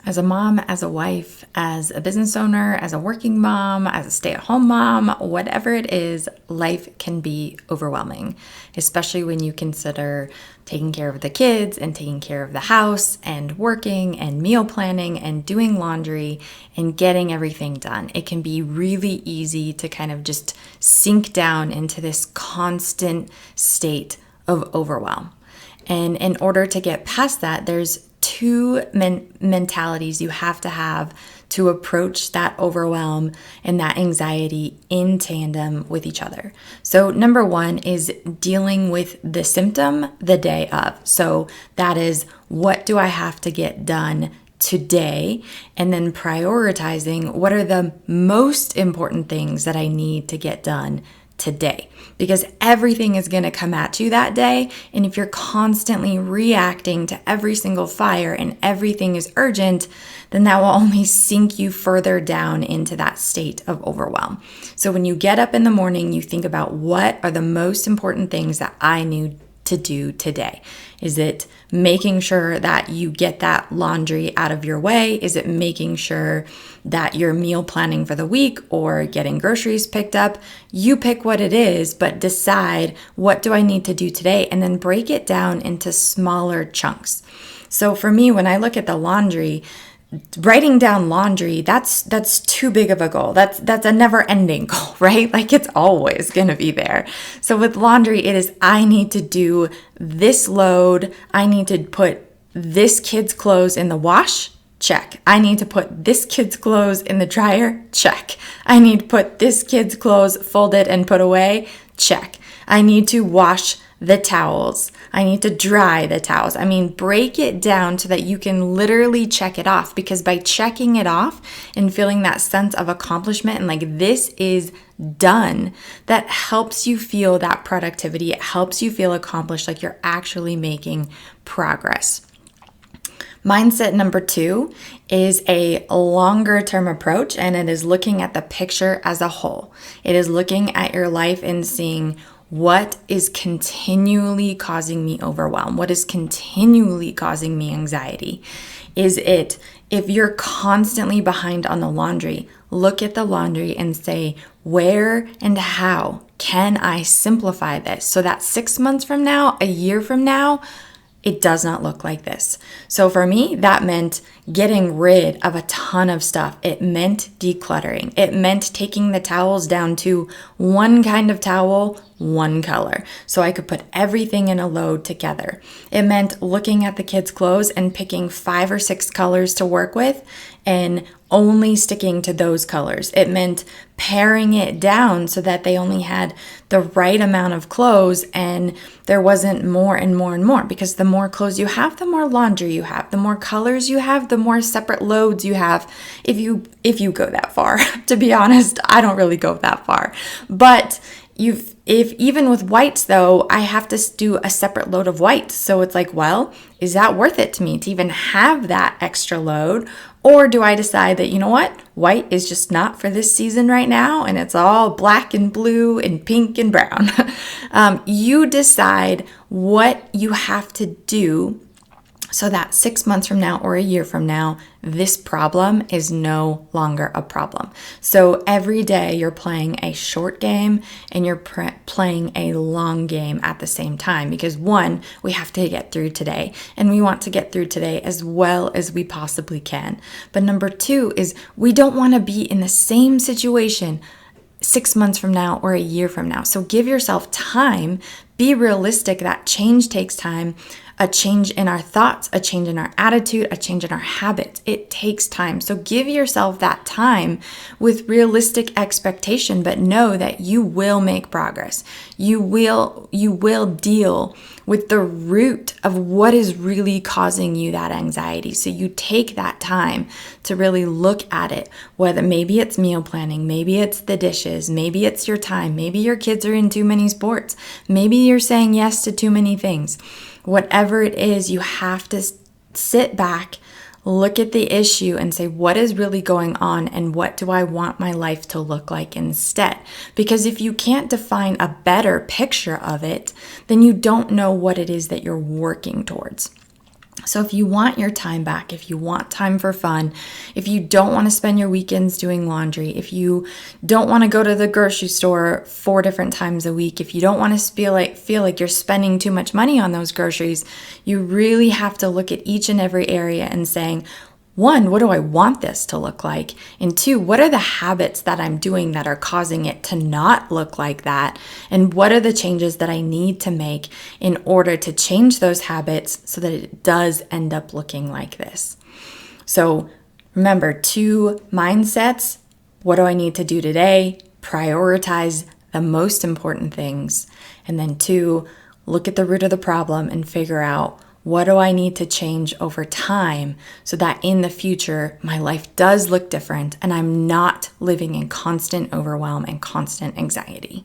As a mom, as a wife, as a business owner, as a working mom, as a stay-at-home mom, whatever it is, life can be overwhelming, especially when you consider taking care of the kids and taking care of the house and working and meal planning and doing laundry and getting everything done. It can be really easy to kind of just sink down into this constant state of overwhelm. And in order to get past that, there's two mentalities you have to approach that overwhelm and that anxiety in tandem with each other. So number one is dealing with the symptom the day of. So that is, what do I have to get done today? And then prioritizing what are the most important things that I need to get done today, because everything is going to come at you that day. And if you're constantly reacting to every single fire and everything is urgent, then that will only sink you further down into that state of overwhelm. So when you get up in the morning, you think about, what are the most important things that I need to do today? Is it making sure that you get that laundry out of your way? Is it making sure that you're meal planning for the week or getting groceries picked up? You pick what it is, but decide, what do I need to do today? And then break it down into smaller chunks. So for me, when I look at the laundry, writing down laundry, that's too big of a goal. That's a never-ending goal, right? Like, it's always going to be there. So with laundry, it is, I need to do this load. I need to put this kid's clothes in the wash. Check. I need to put this kid's clothes in the dryer. Check. I need to put this kid's clothes folded and put away. Check. I need to wash the towels. I need to dry the towels. I mean, break it down so that you can literally check it off, because by checking it off and feeling that sense of accomplishment and like, this is done, that helps you feel that productivity. It helps you feel accomplished, like you're actually making progress. Mindset number two is a longer term approach, and it is looking at the picture as a whole. It is looking at your life and seeing, what is continually causing me overwhelm? What is continually causing me anxiety? Is it, if you're constantly behind on the laundry, look at the laundry and say, where and how can I simplify this so that 6 months from now, a year from now, it does not look like this. So for me, that meant getting rid of a ton of stuff. It meant decluttering. It meant taking the towels down to one kind of towel, one color, so I could put everything in a load together. It meant looking at the kids' clothes and picking 5 or 6 colors to work with and only sticking to those colors. It meant paring it down so that they only had the right amount of clothes and there wasn't more and more and more, because the more clothes you have, the more laundry you have, the more colors you have, the more separate loads you have. If you go that far, to be honest, I don't really go that far, but if even with whites though, I have to do a separate load of whites. So it's like, well, is that worth it to me to even have that extra load? Or do I decide that, you know what, white is just not for this season right now, and it's all black and blue and pink and brown. You decide what you have to do so that 6 months from now or a year from now, this problem is no longer a problem. So every day you're playing a short game and you're playing a long game at the same time, because one, we have to get through today and we want to get through today as well as we possibly can. But number two is, we don't want to be in the same situation 6 months from now or a year from now. So give yourself time, be realistic that change takes time. A change in our thoughts, a change in our attitude, a change in our habits. It takes time. So give yourself that time with realistic expectation, but know that you will make progress. You will deal with the root of what is really causing you that anxiety. So you take that time to really look at it, whether maybe it's meal planning, maybe it's the dishes, maybe it's your time, maybe your kids are in too many sports, maybe you're saying yes to too many things. Whatever it is, you have to sit back, look at the issue and say, what is really going on and what do I want my life to look like instead? Because if you can't define a better picture of it, then you don't know what it is that you're working towards. So if you want your time back, if you want time for fun, if you don't want to spend your weekends doing laundry, if you don't want to go to the grocery store 4 different times a week, if you don't want to feel like you're spending too much money on those groceries, you really have to look at each and every area and saying, 1, what do I want this to look like? And 2, what are the habits that I'm doing that are causing it to not look like that? And what are the changes that I need to make in order to change those habits so that it does end up looking like this? So remember, 2 mindsets. What do I need to do today? Prioritize the most important things. And then 2, look at the root of the problem and figure out, what do I need to change over time so that in the future, my life does look different and I'm not living in constant overwhelm and constant anxiety?